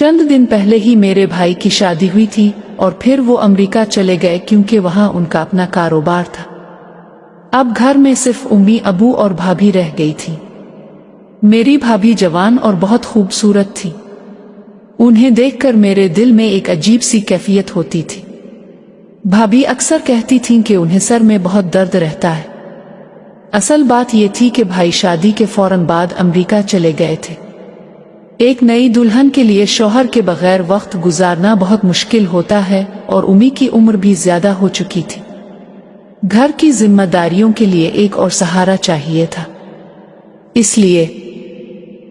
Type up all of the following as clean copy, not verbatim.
चंद दिन पहले ही मेरे भाई की शादी हुई थी और फिर वो अमेरिका चले गए क्योंकि वहां उनका अपना कारोबार था। अब घर में सिर्फ उम्मी, अबू और भाभी रह गई थी। मेरी भाभी जवान और बहुत खूबसूरत थी। उन्हें देखकर मेरे दिल में एक अजीब सी कैफियत होती थी। भाभी अक्सर कहती थीं कि उन्हें सर में बहुत दर्द रहता है। असल बात ये थी कि भाई शादी के फौरन बाद अमेरिका चले गए थे। एक नई दुल्हन के लिए शौहर के बगैर वक्त गुजारना बहुत मुश्किल होता है और उम्मी की उम्र भी ज्यादा हो चुकी थी। घर की जिम्मेदारियों के लिए एक और सहारा चाहिए था। इसलिए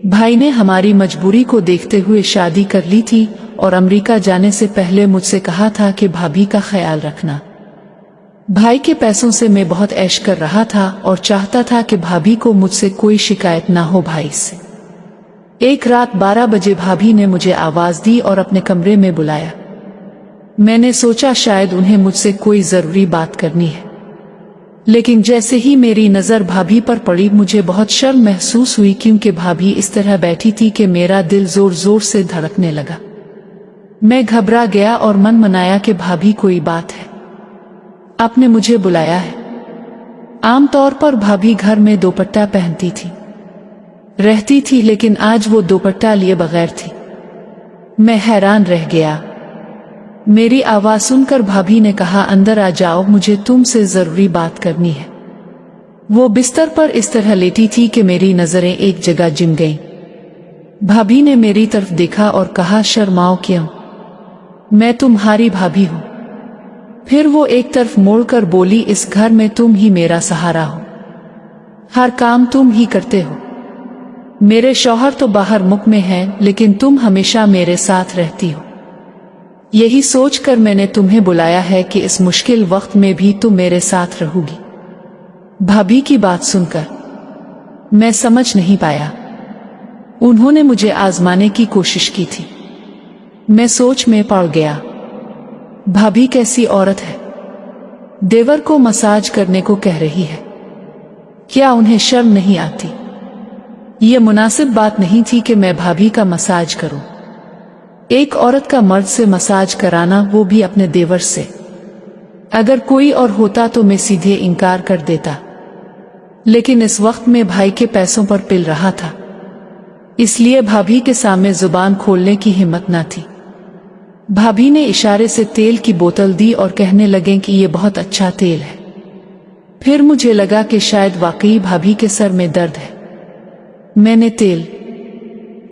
भाई ने हमारी मजबूरी को देखते हुए शादी कर ली थी और अमेरिका जाने से पहले मुझसे कहा था कि भाभी का ख्याल रखना। भाई के पैसों से मैं बहुत ऐश कर रहा था और चाहता था कि भाभी को मुझसे कोई शिकायत ना हो भाई से। एक रात 12 बजे भाभी ने मुझे आवाज दी और अपने कमरे में बुलाया। मैंने सोचा शायद उन्हें मुझसे कोई जरूरी बात करनी है, लेकिन जैसे ही मेरी नजर भाभी पर पड़ी मुझे बहुत शर्म महसूस हुई क्योंकि भाभी इस तरह बैठी थी कि मेरा दिल जोर जोर से धड़कने लगा। मैं घबरा गया और मन मनाया कि भाभी कोई बात है, आपने मुझे बुलाया है। आमतौर पर भाभी घर में दोपट्टा पहनती रहती थी, लेकिन आज वो दोपट्टा लिए बगैर थी। मैं हैरान रह गया। मेरी आवाज सुनकर भाभी ने कहा, अंदर आ जाओ, मुझे तुमसे जरूरी बात करनी है। वो बिस्तर पर इस तरह लेटी थी कि मेरी नजरें एक जगह जिम गईं। भाभी ने मेरी तरफ देखा और कहा, शर्माओ क्यों, मैं तुम्हारी भाभी हूं। फिर वो एक तरफ मोड़कर बोली, इस घर में तुम ही मेरा सहारा हो, हर काम तुम ही करते हो। मेरे शौहर तो बाहर मुल्क में हैं, लेकिन तुम हमेशा मेरे साथ रहती हो। यही सोचकर मैंने तुम्हें बुलाया है कि इस मुश्किल वक्त में भी तुम मेरे साथ रहोगी। भाभी की बात सुनकर मैं समझ नहीं पाया। उन्होंने मुझे आजमाने की कोशिश की थी। मैं सोच में पड़ गया। भाभी कैसी औरत है, देवर को मसाज करने को कह रही है। क्या उन्हें शर्म नहीं आती? ये मुनासिब बात नहीं थी कि मैं भाभी का मसाज करूं। एक औरत का मर्द से मसाज कराना, वो भी अपने देवर से। अगर कोई और होता तो मैं सीधे इनकार कर देता, लेकिन इस वक्त में भाई के पैसों पर पिल रहा था, इसलिए भाभी के सामने जुबान खोलने की हिम्मत न थी। भाभी ने इशारे से तेल की बोतल दी और कहने लगे कि ये बहुत अच्छा तेल है। फिर मुझे लगा कि शायद वाकई भाभी के सर में दर्द है। मैंने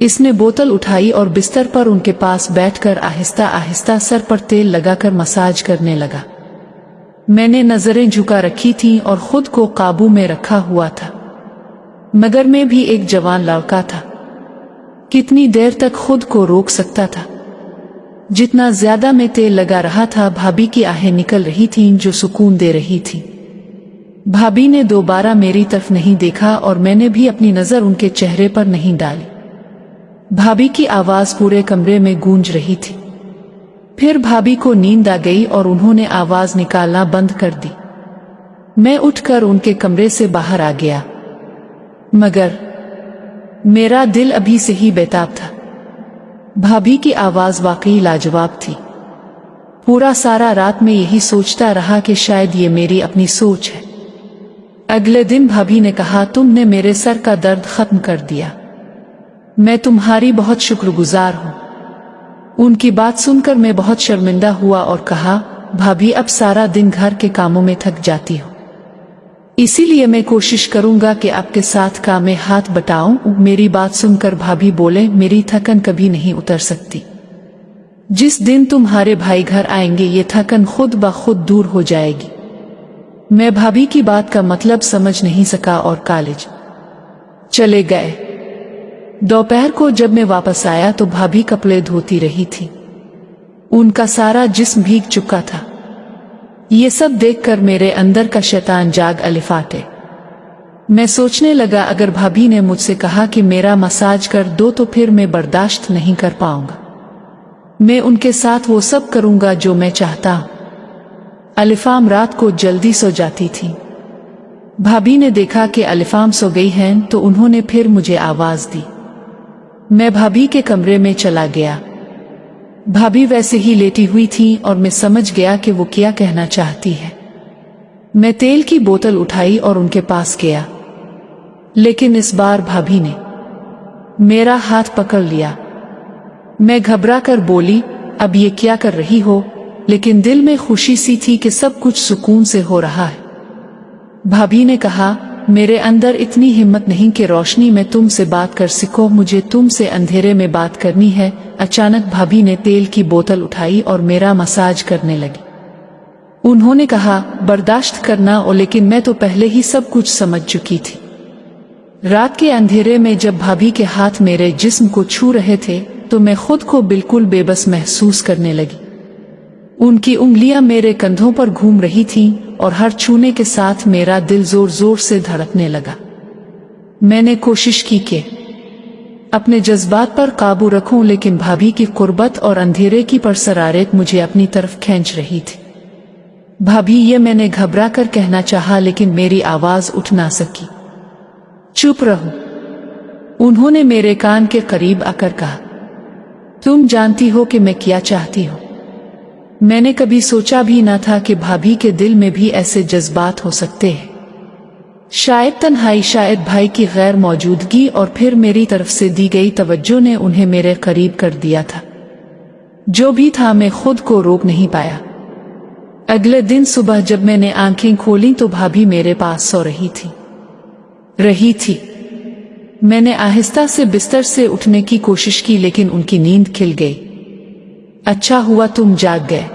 इसने बोतल उठाई और बिस्तर पर उनके पास बैठकर आहिस्ता आहिस्ता सर पर तेल लगाकर मसाज करने लगा। मैंने नजरें झुका रखी थीं और खुद को काबू में रखा हुआ था, मगर मैं भी एक जवान लड़का था। कितनी देर तक खुद को रोक सकता था? जितना ज्यादा मैं तेल लगा रहा था, भाभी की आहें निकल रही थीं जो सुकून दे रही थी। भाभी ने दोबारा मेरी तरफ नहीं देखा और मैंने भी अपनी नजर उनके चेहरे पर नहीं डाली। भाभी की आवाज पूरे कमरे में गूंज रही थी। फिर भाभी को नींद आ गई और उन्होंने आवाज निकालना बंद कर दी। मैं उठकर उनके कमरे से बाहर आ गया, मगर मेरा दिल अभी से ही बेताब था। भाभी की आवाज वाकई लाजवाब थी। पूरा सारा रात में यही सोचता रहा कि शायद ये मेरी अपनी सोच है। अगले दिन भाभी ने कहा, तुमने मेरे सर का दर्द खत्म कर दिया, मैं तुम्हारी बहुत शुक्रगुजार हूं। उनकी बात सुनकर मैं बहुत शर्मिंदा हुआ और कहा, भाभी अब सारा दिन घर के कामों में थक जाती हो, इसीलिए मैं कोशिश करूंगा कि आपके साथ काम में हाथ बटाऊं। मेरी बात सुनकर भाभी बोले, मेरी थकन कभी नहीं उतर सकती। जिस दिन तुम्हारे भाई घर आएंगे ये थकन खुद ब खुद दूर हो जाएगी। मैं भाभी की बात का मतलब समझ नहीं सका और कॉलेज चले गए। दोपहर को जब मैं वापस आया तो भाभी कपड़े धोती रही थी। उनका सारा जिस्म भीग चुका था। ये सब देखकर मेरे अंदर का शैतान जाग अलिफाटे। मैं सोचने लगा, अगर भाभी ने मुझसे कहा कि मेरा मसाज कर दो तो फिर मैं बर्दाश्त नहीं कर पाऊंगा। मैं उनके साथ वो सब करूंगा जो मैं चाहता हूं। अलिफाम रात को जल्दी सो जाती थी। भाभी ने देखा कि अलिफाम सो गई हैं तो उन्होंने फिर मुझे आवाज दी। मैं भाभी के कमरे में चला गया। भाभी वैसे ही लेटी हुई थी और मैं समझ गया कि वो क्या कहना चाहती है। मैं तेल की बोतल उठाई और उनके पास गया, लेकिन इस बार भाभी ने मेरा हाथ पकड़ लिया। मैं घबरा कर बोली, अब ये क्या कर रही हो? लेकिन दिल में खुशी सी थी कि सब कुछ सुकून से हो रहा है। भाभी ने कहा, मेरे अंदर इतनी हिम्मत नहीं कि रोशनी में तुमसे बात कर सको, मुझे तुमसे अंधेरे में बात करनी है। अचानक भाभी ने तेल की बोतल उठाई और मेरा मसाज करने लगी। उन्होंने कहा, बर्दाश्त करना, और लेकिन मैं तो पहले ही सब कुछ समझ चुकी थी। रात के अंधेरे में जब भाभी के हाथ मेरे जिस्म को छू रहे थे तो मैं खुद को बिल्कुल बेबस महसूस करने लगी। उनकी उंगलियां मेरे कंधों पर घूम रही थीं और हर छूने के साथ मेरा दिल जोर जोर से धड़कने लगा। मैंने कोशिश की कि अपने जज्बात पर काबू रखूं, लेकिन भाभी की कुर्बत और अंधेरे की परसरारत मुझे अपनी तरफ खींच रही थी। भाभी, ये मैंने घबरा कर कहना चाहा, लेकिन मेरी आवाज उठ ना सकी। चुप रहो, उन्होंने मेरे कान के करीब आकर कहा। तुम जानती हो कि मैं क्या चाहती हूँ। मैंने कभी सोचा भी ना था कि भाभी के दिल में भी ऐसे जज्बात हो सकते हैं। शायद तन्हाई, शायद भाई की गैर मौजूदगी और फिर मेरी तरफ से दी गई तवज्जो ने उन्हें मेरे करीब कर दिया था। जो भी था, मैं खुद को रोक नहीं पाया। अगले दिन सुबह जब मैंने आंखें खोली तो भाभी मेरे पास सो रही थी। मैंने आहिस्ता से बिस्तर से उठने की कोशिश की, लेकिन उनकी नींद खिल गई। अच्छा हुआ तुम जाग गए,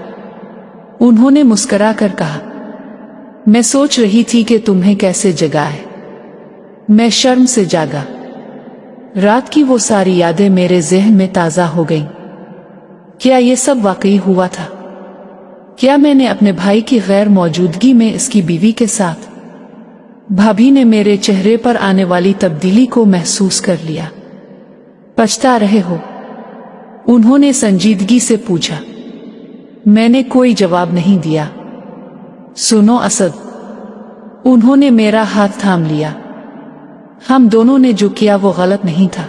उन्होंने मुस्कुरा कर कहा। मैं सोच रही थी कि तुम्हें कैसे जगाए। मैं शर्म से जागा। रात की वो सारी यादें मेरे ज़हन में ताज़ा हो गईं। क्या ये सब वाकई हुआ था? क्या मैंने अपने भाई की गैर मौजूदगी में इसकी बीवी के साथ? भाभी ने मेरे चेहरे पर आने वाली तब्दीली को महसूस कर लिया। पछता रहे हो? उन्होंने संजीदगी से पूछा। मैंने कोई जवाब नहीं दिया। सुनो असद, उन्होंने मेरा हाथ थाम लिया। हम दोनों ने जो किया वो गलत नहीं था।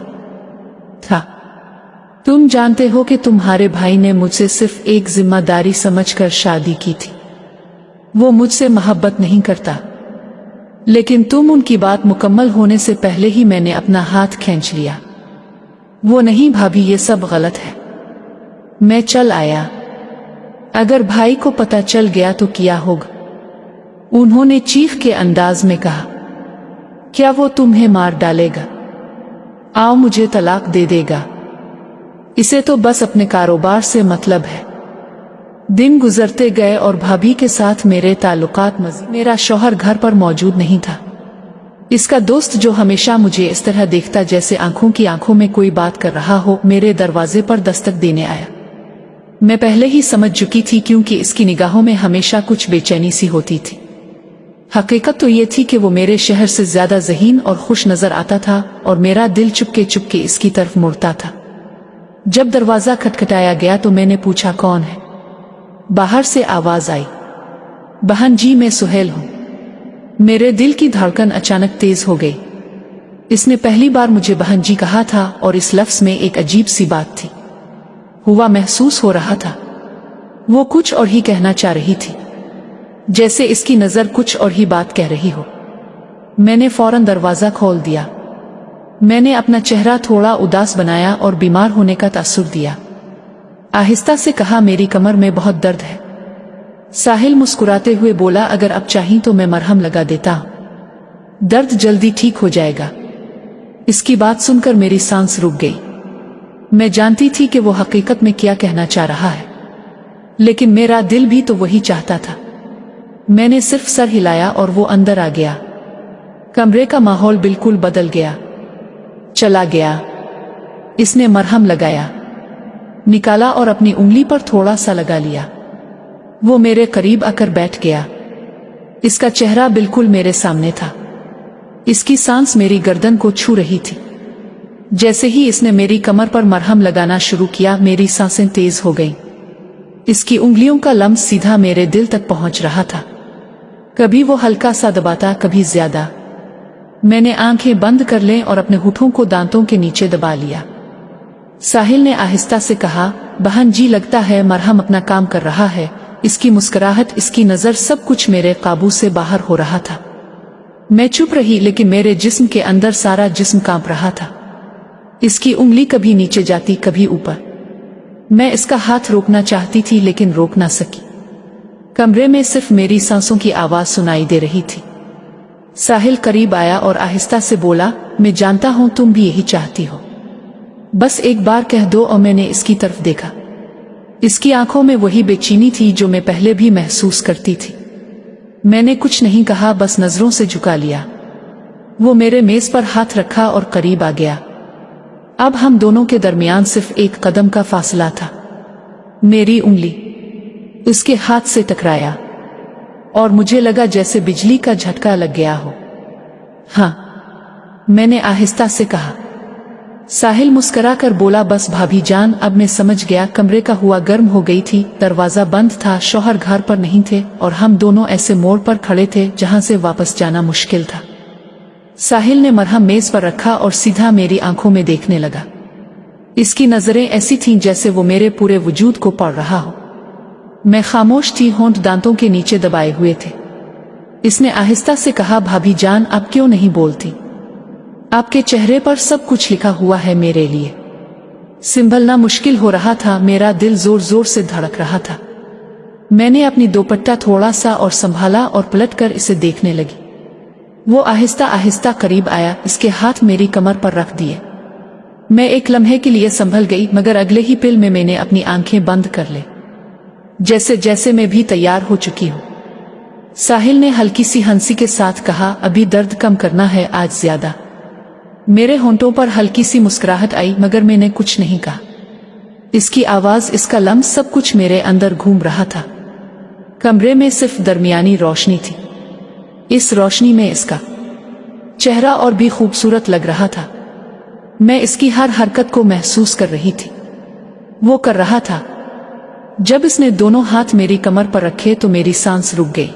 तुम जानते हो कि तुम्हारे भाई ने मुझसे सिर्फ एक जिम्मेदारी समझकर शादी की थी। वो मुझसे मोहब्बत नहीं करता, लेकिन तुम उनकी बात मुकम्मल होने से पहले ही मैंने अपना हाथ खींच लिया। वो नहीं भाभी, ये सब गलत है। मैं चल आया। अगर भाई को पता चल गया तो क्या होगा? उन्होंने चीख के अंदाज में कहा। क्या वो तुम्हें मार डालेगा? आओ, मुझे तलाक दे देगा। इसे तो बस अपने कारोबार से मतलब है। दिन गुजरते गए और भाभी के साथ मेरे ताल्लुकात मज़ीद। मेरा शौहर घर पर मौजूद नहीं था। इसका दोस्त, जो हमेशा मुझे इस तरह देखता जैसे आंखों की आंखों में कोई बात कर रहा हो, मेरे दरवाजे पर दस्तक देने आया। मैं पहले ही समझ चुकी थी, क्योंकि इसकी निगाहों में हमेशा कुछ बेचैनी सी होती थी। हकीकत तो ये थी कि वो मेरे शहर से ज्यादा ज़हीन और खुश नजर आता था और मेरा दिल चुपके चुपके इसकी तरफ मुड़ता था। जब दरवाजा खटखटाया गया तो मैंने पूछा, कौन है? बाहर से आवाज आई, बहन जी, मैं सुहेल हूं। मेरे दिल की धड़कन अचानक तेज हो गई। इसने पहली बार मुझे बहन जी कहा था और इस लफ्ज में एक अजीब सी बात थी। हुआ महसूस हो रहा था वो कुछ और ही कहना चाह रही थी, जैसे इसकी नजर कुछ और ही बात कह रही हो। मैंने फौरन दरवाजा खोल दिया। मैंने अपना चेहरा थोड़ा उदास बनाया और बीमार होने का तासुर दिया। आहिस्ता से कहा, मेरी कमर में बहुत दर्द है। साहिल मुस्कुराते हुए बोला, अगर आप चाहें तो मैं मरहम लगा देता हूं, दर्द जल्दी ठीक हो जाएगा। इसकी बात सुनकर मेरी सांस रुक गई। मैं जानती थी कि वो हकीकत में क्या कहना चाह रहा है, लेकिन मेरा दिल भी तो वही चाहता था। मैंने सिर्फ सर हिलाया और वो अंदर आ गया। कमरे का माहौल बिल्कुल बदल गया। चला गया। इसने मरहम लगाया, निकाला और अपनी उंगली पर थोड़ा सा लगा लिया। वो मेरे करीब आकर बैठ गया। इसका चेहरा बिल्कुल मेरे सामने था। इसकी सांस मेरी गर्दन को छू रही थी। जैसे ही इसने मेरी कमर पर मरहम लगाना शुरू किया, मेरी सांसें तेज हो गईं। इसकी उंगलियों का लम्स सीधा मेरे दिल तक पहुंच रहा था। कभी वो हल्का सा दबाता, कभी ज्यादा। मैंने आंखें बंद कर लें और अपने होठों को दांतों के नीचे दबा लिया। साहिल ने आहिस्ता से कहा, बहन जी लगता है मरहम अपना काम कर रहा है। इसकी मुस्कुराहट, इसकी नजर, सब कुछ मेरे काबू से बाहर हो रहा था। मैं चुप रही, लेकिन मेरे जिस्म के अंदर सारा जिस्म कांप रहा था। इसकी उंगली कभी नीचे जाती, कभी ऊपर। मैं इसका हाथ रोकना चाहती थी, लेकिन रोक ना सकी। कमरे में सिर्फ मेरी सांसों की आवाज सुनाई दे रही थी। साहिल करीब आया और आहिस्ता से बोला, मैं जानता हूं तुम भी यही चाहती हो, बस एक बार कह दो। और मैंने इसकी तरफ देखा। इसकी आंखों में वही बेचैनी थी जो मैं पहले भी महसूस करती थी। मैंने कुछ नहीं कहा, बस नजरों से झुका लिया। वो मेरे मेज पर हाथ रखा और करीब आ गया। अब हम दोनों के दरमियान सिर्फ एक कदम का फासला था। मेरी उंगली उसके हाथ से टकराया और मुझे लगा जैसे बिजली का झटका लग गया हो। हाँ, मैंने आहिस्ता से कहा। साहिल मुस्कुराकर बोला, बस भाभी जान, अब मैं समझ गया। कमरे का हुआ गर्म हो गई थी, दरवाजा बंद था, शौहर घर पर नहीं थे और हम दोनों ऐसे मोड़ पर खड़े थे जहां से वापस जाना मुश्किल था। साहिल ने मरहम मेज पर रखा और सीधा मेरी आंखों में देखने लगा। इसकी नजरें ऐसी थीं जैसे वो मेरे पूरे वजूद को पढ़ रहा हो। मैं खामोश थी, होंठ दांतों के नीचे दबाए हुए थे। इसने आहिस्ता से कहा, भाभी जान, आप क्यों नहीं बोलती? आपके चेहरे पर सब कुछ लिखा हुआ है मेरे लिए। संभलना मुश्किल हो रहा था, मेरा दिल जोर जोर से धड़क रहा था। मैंने अपनी दोपट्टा थोड़ा सा और संभाला और पलटकर इसे देखने लगी। वो आहिस्ता आहिस्ता करीब आया, इसके हाथ मेरी कमर पर रख दिए। मैं एक लम्हे के लिए संभल गई, मगर अगले ही पल में मैंने अपनी आंखें बंद कर ली, जैसे जैसे मैं भी तैयार हो चुकी हूँ। साहिल ने हल्की सी हंसी के साथ कहा, अभी दर्द कम करना है आज ज्यादा। मेरे होंठों पर हल्की सी मुस्कुराहट आई, मगर मैंने कुछ नहीं कहा। इसकी आवाज, इसका लम्स, सब कुछ मेरे अंदर घूम रहा था। कमरे में सिर्फ दरमियानी रोशनी थी। इस रोशनी में इसका चेहरा और भी खूबसूरत लग रहा था। मैं इसकी हर हरकत को महसूस कर रही थी। वो कर रहा था। जब इसने दोनों हाथ मेरी कमर पर रखे तो मेरी सांस रुक गई।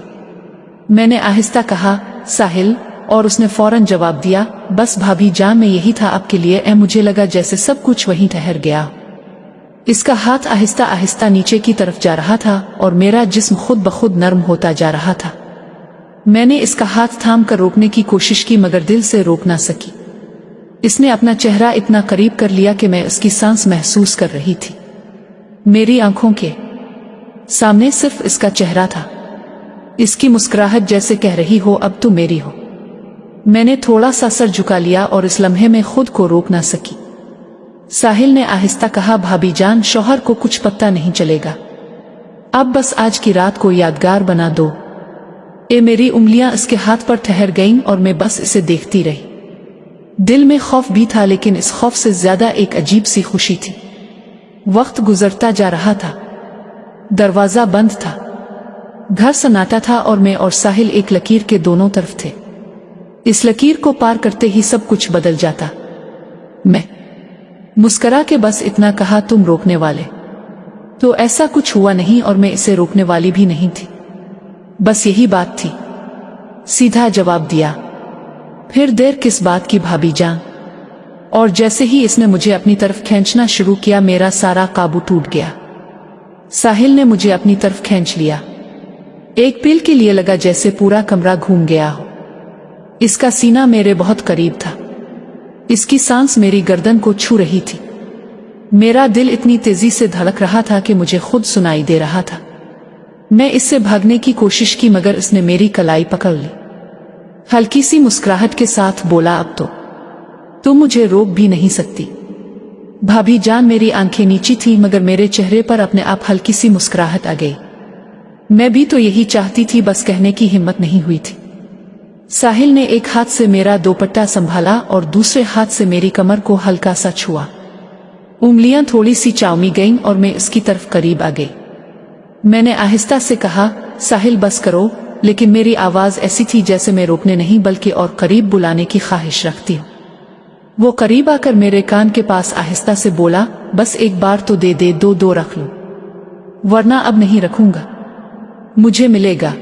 मैंने आहिस्ता कहा, साहिल, और उसने फौरन जवाब दिया, बस भाभी जान, मैं यही था आपके लिए। मुझे लगा जैसे सब कुछ वहीं ठहर गया। इसका हाथ आहिस्ता आहिस्ता नीचे की तरफ जा रहा था और मेरा जिस्म खुद ब खुद नर्म होता जा रहा था। मैंने इसका हाथ थाम कर रोकने की कोशिश की, मगर दिल से रोक ना सकी। इसने अपना चेहरा इतना करीब कर लिया कि मैं उसकी सांस महसूस कर रही थी। मेरी आंखों के सामने सिर्फ इसका चेहरा था। इसकी मुस्कुराहट जैसे कह रही हो, अब तुम मेरी हो। मैंने थोड़ा सा सर झुका लिया और इस लम्हे में खुद को रोक ना सकी। साहिल ने आहिस्ता कहा, भाभी जान, शौहर को कुछ पता नहीं चलेगा। अब बस आज की रात को यादगार बना दो। मेरी उंगलियां इसके हाथ पर ठहर गईं और मैं बस इसे देखती रही। दिल में खौफ भी था, लेकिन इस खौफ से ज्यादा एक अजीब सी खुशी थी। वक्त गुजरता जा रहा था। दरवाजा बंद था। घर सन्नाटा था और मैं और साहिल एक लकीर के दोनों तरफ थे। इस लकीर को पार करते ही सब कुछ बदल जाता। मैं मुस्कुरा के बस इतना कहा, तुम रोकने वाले? तो ऐसा कुछ हुआ नहीं और मैं इसे रोकने वाली भी नहीं थी। बस यही बात थी। सीधा जवाब दिया। फिर देर किस बात की भाभी जान? और जैसे ही इसने मुझे अपनी तरफ खींचना शुरू किया, मेरा सारा काबू टूट गया। साहिल ने मुझे अपनी तरफ खींच लिया। एक पल के लिए लगा जैसे पूरा कमरा घूम गया हो। इसका सीना मेरे बहुत करीब था। इसकी सांस मेरी गर्दन को छू रही थी। मेरा दिल इतनी तेजी से धड़क रहा था कि मुझे खुद सुनाई दे रहा था। मैं इससे भागने की कोशिश की, मगर इसने मेरी कलाई पकड़ ली। हल्की सी मुस्कुराहट के साथ बोला, अब तो तुम मुझे रोक भी नहीं सकती। भाभी जान, मेरी आंखें नीची थी, मगर मेरे चेहरे पर अपने आप हल्की सी मुस्कुराहट आ गई। मैं भी तो यही चाहती थी, बस कहने की हिम्मत नहीं हुई थी। साहिल ने एक हाथ से मेरा दोपट्टा संभाला और दूसरे हाथ से मेरी कमर को हल्का सा छुआ। उंगलियां थोड़ी सी चाउमी गईं और मैं इसकी तरफ करीब आ गई। मैंने आहिस्ता से कहा, साहिल बस करो, लेकिन मेरी आवाज ऐसी थी जैसे मैं रोकने नहीं बल्कि और करीब बुलाने की ख्वाहिश रखती हूँ। वो करीब आकर मेरे कान के पास आहिस्ता से बोला, बस एक बार तो दे दे, दो रख लो, वरना अब नहीं रखूंगा। मुझे मिलेगा।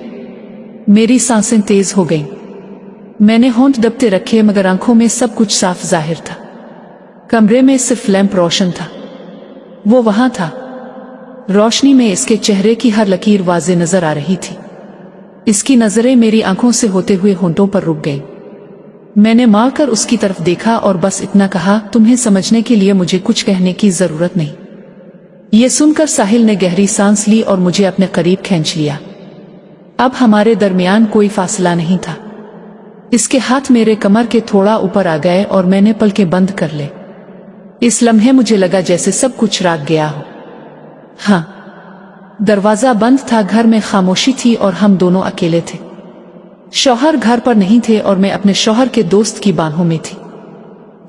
मेरी सांसें तेज हो गईं। मैंने होंठ दबते रखे, मगर आंखों में सब कुछ साफ जाहिर था। कमरे में सिर्फ लैंप रोशन था। वो वहां था। रोशनी में इसके चेहरे की हर लकीर वाज़ेह नजर आ रही थी। इसकी नजरें मेरी आंखों से होते हुए होंठों पर रुक गई। मैंने मारकर उसकी तरफ देखा और बस इतना कहा, तुम्हें समझने के लिए मुझे कुछ कहने की जरूरत नहीं। ये सुनकर साहिल ने गहरी सांस ली और मुझे अपने करीब खींच लिया। अब हमारे दरमियान कोई फासला नहीं था। इसके हाथ मेरे कमर के थोड़ा ऊपर आ गए और मैंने पलकें बंद कर ले। इस लम्हे मुझे लगा जैसे सब कुछ राग गया हो। हाँ, दरवाजा बंद था, घर में खामोशी थी और हम दोनों अकेले थे। शौहर घर पर नहीं थे और मैं अपने शौहर के दोस्त की बाहों में थी।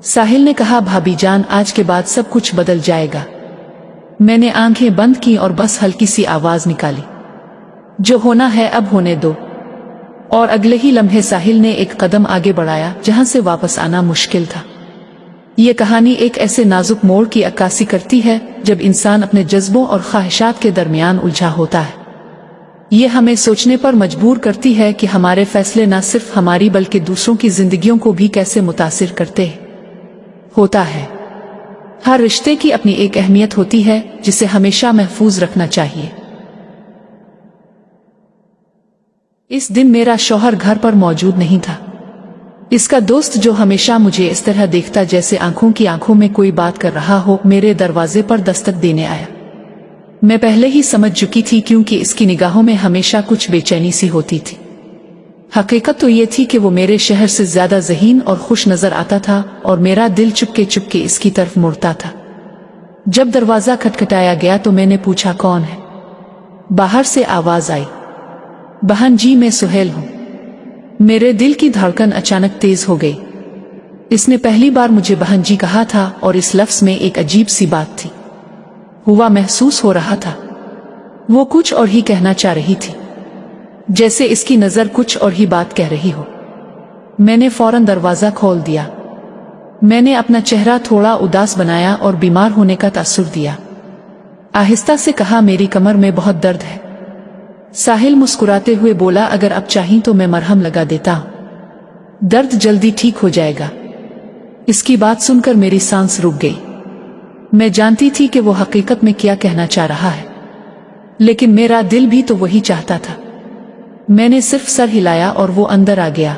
साहिल ने कहा, भाभी जान, आज के बाद सब कुछ बदल जाएगा। मैंने आंखें बंद की और बस हल्की सी आवाज निकाली, जो होना है अब होने दो। और अगले ही लम्हे साहिल ने एक कदम आगे बढ़ाया जहां से वापस आना मुश्किल था। ये कहानी एक ऐसे नाजुक मोड़ की अक्कासी करती है जब इंसान अपने जज्बों और ख्वाहिशात के दरमियान उलझा होता है। ये हमें सोचने पर मजबूर करती है कि हमारे फैसले न सिर्फ हमारी बल्कि दूसरों की जिंदगियों को भी कैसे मुतासिर करते होता है। हर रिश्ते की अपनी एक अहमियत होती है जिसे हमेशा महफूज रखना चाहिए। इस दिन मेरा शौहर घर पर मौजूद नहीं था। इसका दोस्त, जो हमेशा मुझे इस तरह देखता जैसे आंखों की आंखों में कोई बात कर रहा हो, मेरे दरवाजे पर दस्तक देने आया। मैं पहले ही समझ चुकी थी क्योंकि इसकी निगाहों में हमेशा कुछ बेचैनी सी होती थी। हकीकत तो ये थी कि वो मेरे शहर से ज्यादा ज़हीन और खुश नजर आता था और मेरा दिल चुपके चुपके इसकी तरफ मुड़ता था। जब दरवाजा खटखटाया गया तो मैंने पूछा, कौन है? बाहर से आवाज आई, बहन जी, मैं सुहेल हूं। मेरे दिल की धड़कन अचानक तेज हो गई। इसने पहली बार मुझे बहन जी कहा था और इस लफ्ज में एक अजीब सी बात थी। हुआ महसूस हो रहा था वो कुछ और ही कहना चाह रही थी, जैसे इसकी नजर कुछ और ही बात कह रही हो। मैंने फौरन दरवाजा खोल दिया। मैंने अपना चेहरा थोड़ा उदास बनाया और बीमार होने का तासुर दिया। आहिस्ता से कहा, मेरी कमर में बहुत दर्द है। साहिल मुस्कुराते हुए बोला, अगर आप चाहें तो मैं मरहम लगा देता हूं, दर्द जल्दी ठीक हो जाएगा। इसकी बात सुनकर मेरी सांस रुक गई। मैं जानती थी कि वो हकीकत में क्या कहना चाह रहा है, लेकिन मेरा दिल भी तो वही चाहता था। मैंने सिर्फ सर हिलाया और वो अंदर आ गया।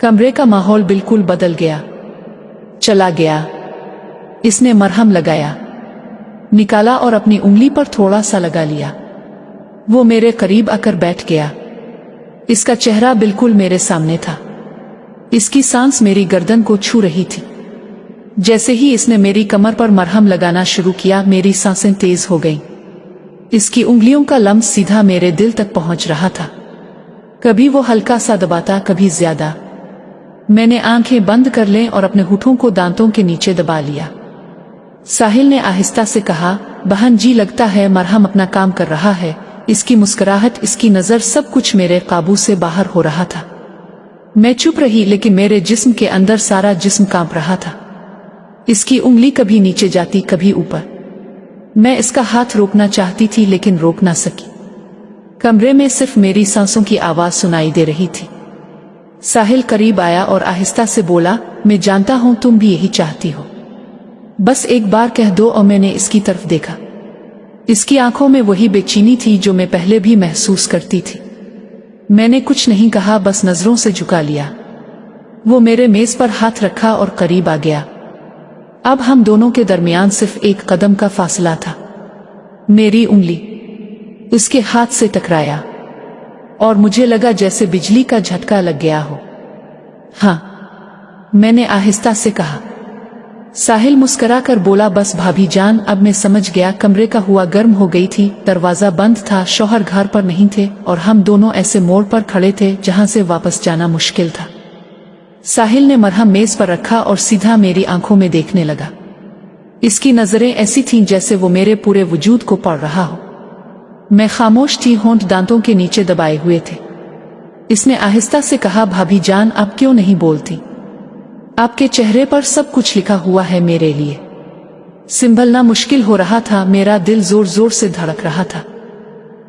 कमरे का माहौल बिल्कुल बदल गया। चला गया। इसने मरहम लगाया, निकाला और अपनी उंगली पर थोड़ा सा लगा लिया। वो मेरे करीब आकर बैठ गया। इसका चेहरा बिल्कुल मेरे सामने था। इसकी सांस मेरी गर्दन को छू रही थी। जैसे ही इसने मेरी कमर पर मरहम लगाना शुरू किया, मेरी सांसें तेज हो गईं। इसकी उंगलियों का लम्स सीधा मेरे दिल तक पहुंच रहा था। कभी वो हल्का सा दबाता, कभी ज्यादा। मैंने आंखें बंद कर लें और अपने होठों को दांतों के नीचे दबा लिया। साहिल ने आहिस्ता से कहा, बहन जी, लगता है मरहम अपना काम कर रहा है। इसकी मुस्कुराहट, इसकी नजर, सब कुछ मेरे काबू से बाहर हो रहा था। मैं चुप रही, लेकिन मेरे जिस्म के अंदर सारा जिस्म कांप रहा था। इसकी उंगली कभी नीचे जाती, कभी ऊपर। मैं इसका हाथ रोकना चाहती थी लेकिन रोक ना सकी। कमरे में सिर्फ मेरी सांसों की आवाज सुनाई दे रही थी। साहिल करीब आया और आहिस्ता से बोला, मैं जानता हूं तुम भी यही चाहती हो, बस एक बार कह दो। और मैंने इसकी तरफ देखा। इसकी आंखों में वही बेचैनी थी जो मैं पहले भी महसूस करती थी। मैंने कुछ नहीं कहा, बस नजरों से झुका लिया। वो मेरे मेज पर हाथ रखा और करीब आ गया। अब हम दोनों के दरमियान सिर्फ एक कदम का फासला था। मेरी उंगली उसके हाथ से टकराया और मुझे लगा जैसे बिजली का झटका लग गया हो। हाँ, मैंने आहिस्ता से कहा। साहिल मुस्कुरा कर बोला, बस भाभी जान, अब मैं समझ गया। कमरे का हुआ गर्म हो गई थी। दरवाजा बंद था, शौहर घर पर नहीं थे और हम दोनों ऐसे मोड़ पर खड़े थे जहां से वापस जाना मुश्किल था। साहिल ने मरहम मेज पर रखा और सीधा मेरी आंखों में देखने लगा। इसकी नजरें ऐसी थीं जैसे वो मेरे पूरे वजूद को पढ़ रहा हो। मैं खामोश थी, होंठ दांतों के नीचे दबाए हुए थे। इसने आहिस्ता से कहा, भाभी जान, आप क्यों नहीं बोलती? आपके चेहरे पर सब कुछ लिखा हुआ है मेरे लिए। संभलना मुश्किल हो रहा था। मेरा दिल जोर जोर से धड़क रहा था।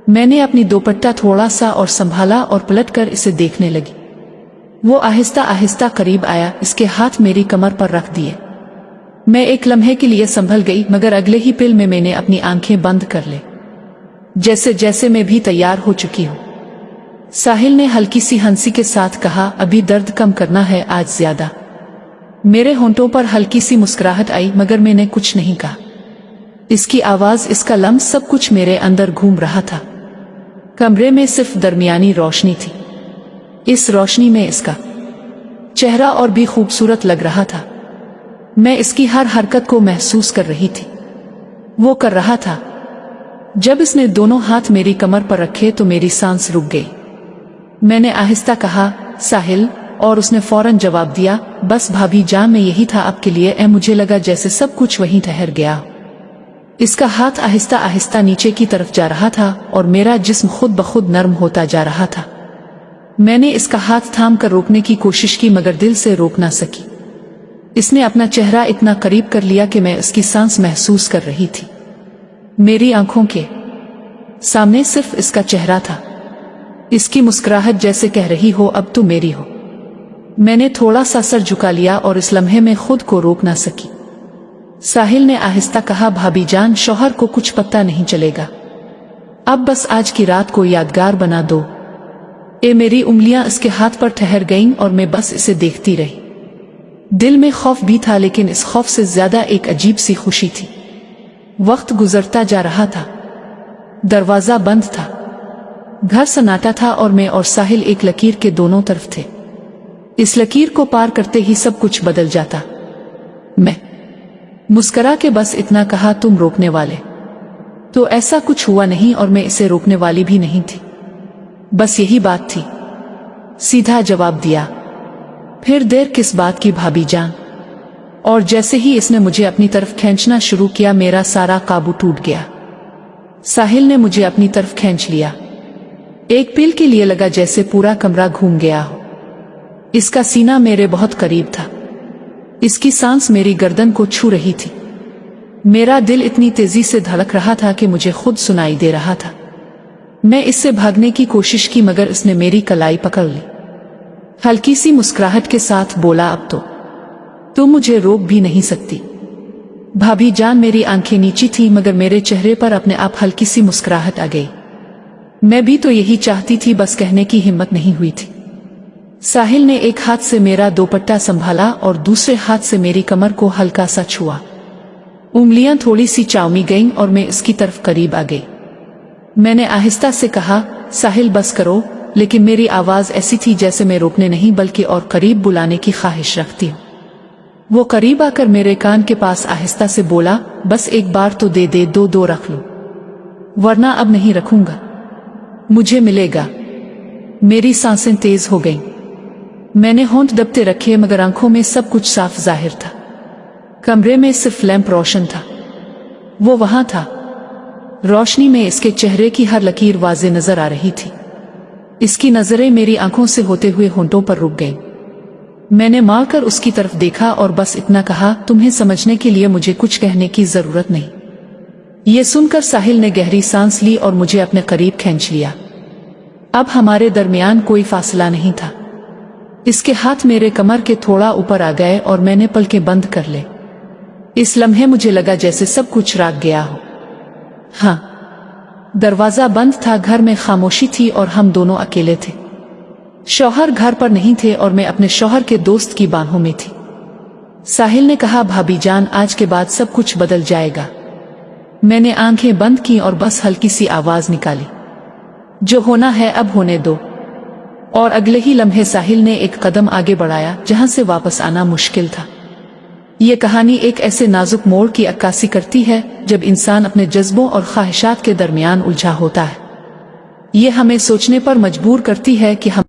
मैंने अपनी दोपट्टा थोड़ा सा और संभाला और पलटकर इसे देखने लगी। वो आहिस्ता आहिस्ता करीब आया, इसके हाथ मेरी कमर पर रख दिए। मैं एक लम्हे के लिए संभल गई, मगर अगले ही पल में मैंने अपनी आंखें बंद कर ली, जैसे जैसे मैं भी तैयार हो चुकी हूँ। साहिल ने हल्की सी हंसी के साथ कहा, अभी दर्द कम करना है, आज ज्यादा। मेरे होंठों पर हल्की सी मुस्कुराहट आई, मगर मैंने कुछ नहीं कहा। इसकी आवाज, इसका लम्स, सब कुछ मेरे अंदर घूम रहा था। कमरे में सिर्फ दरमियानी रोशनी थी। इस रोशनी में इसका चेहरा और भी खूबसूरत लग रहा था। मैं इसकी हर हरकत को महसूस कर रही थी। वो कर रहा था। जब इसने दोनों हाथ मेरी कमर पर रखे तो मेरी सांस रुक गई। मैंने आहिस्ता कहा, साहिल, और उसने फौरन जवाब दिया, बस भाभी जान, मैं यही था आपके लिए। मुझे लगा जैसे सब कुछ वहीं ठहर गया। इसका हाथ आहिस्ता आहिस्ता नीचे की तरफ जा रहा था और मेरा जिस्म खुद ब खुद नर्म होता जा रहा था। मैंने इसका हाथ थाम कर रोकने की कोशिश की, मगर दिल से रोक ना सकी। इसने अपना चेहरा इतना करीब कर लिया कि मैं इसकी सांस महसूस कर रही थी। मेरी आंखों के सामने सिर्फ इसका चेहरा था। इसकी मुस्कुराहट जैसे कह रही हो, अब तू मेरी हो। मैंने थोड़ा सा सर झुका लिया और इस लम्हे में खुद को रोक ना सकी। साहिल ने आहिस्ता कहा, भाभी जान, शौहर को कुछ पता नहीं चलेगा। अब बस आज की रात को यादगार बना दो। मेरी उंगलियां इसके हाथ पर ठहर गईं और मैं बस इसे देखती रही। दिल में खौफ भी था, लेकिन इस खौफ से ज्यादा एक अजीब सी खुशी थी। वक्त गुजरता जा रहा था। दरवाजा बंद था। घर सन्नाटा था और मैं और साहिल एक लकीर के दोनों तरफ थे। इस लकीर को पार करते ही सब कुछ बदल जाता। मैं मुस्करा के बस इतना कहा, तुम रोकने वाले? तो ऐसा कुछ हुआ नहीं और मैं इसे रोकने वाली भी नहीं थी। बस यही बात थी, सीधा जवाब दिया। फिर देर किस बात की भाभी जान? और जैसे ही इसने मुझे अपनी तरफ खींचना शुरू किया, मेरा सारा काबू टूट गया। साहिल ने मुझे अपनी तरफ खींच लिया। एक पल के लिए लगा जैसे पूरा कमरा घूम गया हो। इसका सीना मेरे बहुत करीब था। इसकी सांस मेरी गर्दन को छू रही थी। मेरा दिल इतनी तेजी से धड़क रहा था कि मुझे खुद सुनाई दे रहा था। मैं इससे भागने की कोशिश की, मगर इसने मेरी कलाई पकड़ ली। हल्की सी मुस्कुराहट के साथ बोला, अब तो तुम मुझे रोक भी नहीं सकती। भाभी जान, मेरी आंखें नीची थी, मगर मेरे चेहरे पर अपने आप हल्की सी मुस्कुराहट आ गई। मैं भी तो यही चाहती थी, बस कहने की हिम्मत नहीं हुई थी। साहिल ने एक हाथ से मेरा दुपट्टा संभाला और दूसरे हाथ से मेरी कमर को हल्का सा छुआ। उंगलियां थोड़ी सी चाउमी गईं और मैं इसकी तरफ करीब आ गई। मैंने आहिस्ता से कहा, साहिल बस करो, लेकिन मेरी आवाज ऐसी थी जैसे मैं रोकने नहीं बल्कि और करीब बुलाने की ख्वाहिश रखती हूँ। वो करीब आकर मेरे कान के पास आहिस्ता से बोला, बस एक बार तो दे दे, दो रख लो, वरना अब नहीं रखूंगा, मुझे मिलेगा। मेरी सांसें तेज हो गईं। मैंने होंठ दबते रखे, मगर आंखों में सब कुछ साफ जाहिर था। कमरे में सिर्फ लैंप रोशन था। वो वहां था। रोशनी में इसके चेहरे की हर लकीर वाज़े नजर आ रही थी। इसकी नजरें मेरी आंखों से होते हुए होंठों पर रुक गईं। मैंने मार कर उसकी तरफ देखा और बस इतना कहा, तुम्हें समझने के लिए मुझे कुछ कहने की जरूरत नहीं। ये सुनकर साहिल ने गहरी सांस ली और मुझे अपने करीब खींच लिया। अब हमारे दरमियान कोई फासला नहीं था। इसके हाथ मेरे कमर के थोड़ा ऊपर आ गए और मैंने पलकें बंद कर ले। इस लम्हे मुझे लगा जैसे सब कुछ राग गया हो। हाँ, दरवाजा बंद था, घर में खामोशी थी और हम दोनों अकेले थे। शौहर घर पर नहीं थे और मैं अपने शौहर के दोस्त की बाहों में थी। साहिल ने कहा, भाभी जान, आज के बाद सब कुछ बदल जाएगा। मैंने आंखें बंद की और बस हल्की सी आवाज निकाली, जो होना है अब होने दो। और अगले ही लम्हे साहिल ने एक कदम आगे बढ़ाया जहां से वापस आना मुश्किल था। ये कहानी एक ऐसे नाजुक मोड़ की अक्कासी करती है जब इंसान अपने जज्बों और ख्वाहिशात के दरमियान उलझा होता है। ये हमें सोचने पर मजबूर करती है कि हम